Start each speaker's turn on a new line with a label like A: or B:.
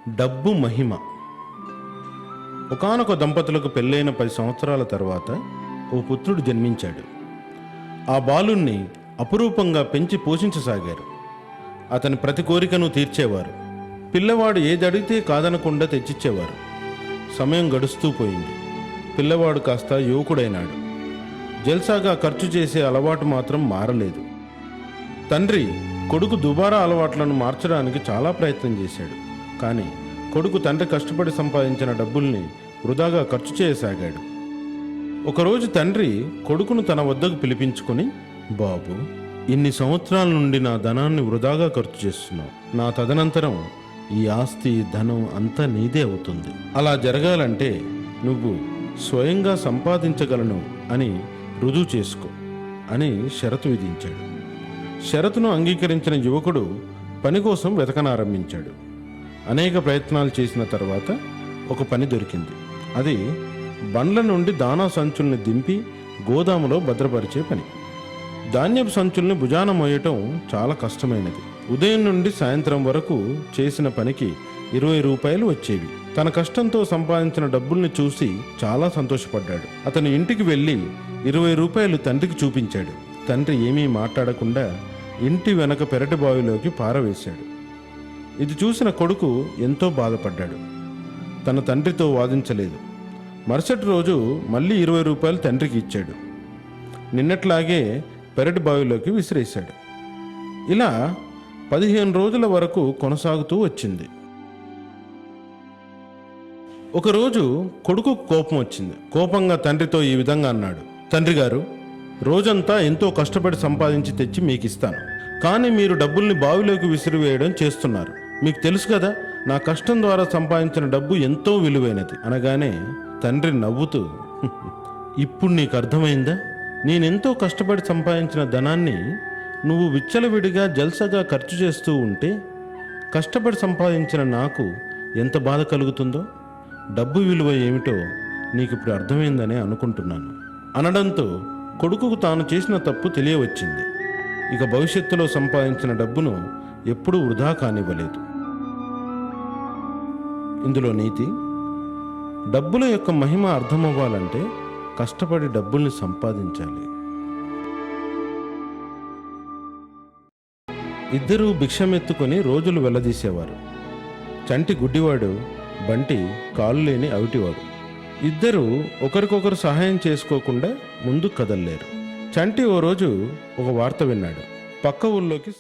A: డబ్బు మహిమ. ఒకానొక దంపతులకు పెళ్ళైన 10 సంవత్సరాల తర్వాత ఓ పుత్రుడు జన్మించాడు. ఆ బాలుణ్ణి అపురూపంగా పెంచి పోషించసాగారు. అతని ప్రతి కోరికను తీర్చేవారు. పిల్లవాడు ఏది అడిగితే కాదనకుండా తెచ్చిచ్చేవారు. సమయం గడుస్తూ పోయింది. పిల్లవాడు కాస్త యువకుడైనాడు. జల్సాగా ఖర్చు చేసే అలవాటు మాత్రం మారలేదు. తండ్రి కొడుకు దుబారా అలవాట్లను మార్చడానికి చాలా ప్రయత్నం చేశాడు. కానీ కొడుకు తండ్రి కష్టపడి సంపాదించిన డబ్బుల్ని వృధాగా ఖర్చు చేయసాగాడు. ఒకరోజు తండ్రి కొడుకును తన వద్దకు పిలిపించుకొని, బాబు, ఇన్ని సంవత్సరాల నుండి నా ధనాన్ని వృధాగా ఖర్చు చేస్తున్నావు. నా తదనంతరం ఈ ఆస్తి ధనం అంతా నీదే అవుతుంది. అలా జరగాలంటే నువ్వు స్వయంగా సంపాదించగలను అని రుజువు చేసుకో అని షరతు విధించాడు. షరతును అంగీకరించిన యువకుడు పని కోసం వెతకనారంభించాడు. అనేక ప్రయత్నాలు చేసిన తర్వాత ఒక పని దొరికింది. అది బండ్ల నుండి దానా సంచుల్ని దింపి గోదాములో భద్రపరిచే పని. ధాన్యపు సంచుల్ని భుజాన మోయటం చాలా కష్టమైనది. ఉదయం నుండి సాయంత్రం వరకు చేసిన పనికి 20 రూపాయలు వచ్చేవి. తన కష్టంతో సంపాదించిన డబ్బుల్ని చూసి చాలా సంతోషపడ్డాడు. అతను ఇంటికి వెళ్ళి 20 రూపాయలు తండ్రికి చూపించాడు. తండ్రి ఏమీ మాట్లాడకుండా ఇంటి వెనక పెరటి బావిలోకి పారవేశాడు. ఇది చూసిన కొడుకు ఎంతో బాధపడ్డాడు. తన తండ్రితో వాదించలేదు. మరుసటి రోజు మళ్ళీ 20 రూపాయలు తండ్రికి ఇచ్చాడు. నిన్నట్లాగే పెరటి బావిలోకి విసిరేశాడు. ఇలా 15 రోజుల వరకు కొనసాగుతూ వచ్చింది. ఒకరోజు కొడుకు కోపం వచ్చింది. కోపంగా తండ్రితో ఈ విధంగా అన్నాడు, తండ్రి గారు, రోజంతా ఎంతో కష్టపడి సంపాదించి తెచ్చి మీకు ఇస్తాను. కానీ మీరు డబ్బుల్ని బావిలోకి విసిరివేయడం చేస్తున్నారు. మీకు తెలుసు కదా, నా కష్టం ద్వారా సంపాదించిన డబ్బు ఎంతో విలువైనది అనగానే తండ్రి నవ్వుతూ, ఇప్పుడు నీకు అర్థమైందా? నేనెంతో కష్టపడి సంపాదించిన ధనాన్ని నువ్వు విచ్చలవిడిగా జల్సగా ఖర్చు చేస్తూ ఉంటే కష్టపడి సంపాదించిన నాకు ఎంత బాధ కలుగుతుందో. డబ్బు విలువ ఏమిటో నీకు ఇప్పుడు అర్థమైందనే అనుకుంటున్నాను అనడంతో కొడుకుకు తాను చేసిన తప్పు తెలియవచ్చింది. ఇక భవిష్యత్తులో సంపాదించిన డబ్బును ఎప్పుడూ వృధా కానివ్వలేదు. ఇందులో నీతి, డబ్బుల యొక్క మహిమ అర్థమవ్వాలంటే కష్టపడి డబ్బుల్ని సంపాదించాలి. ఇద్దరూ భిక్షమెత్తుకొని రోజులు వెళ్లదీసేవారు. చంటి గుడ్డివాడు, బంటి కాలు లేని అవిటివాడు. ఇద్దరూ ఒకరికొకరు సహాయం చేసుకోకుండా ముందు కదల్లేరు. చంటి ఓ రోజు ఒక వార్త విన్నాడు. పక్క ఊళ్ళోకి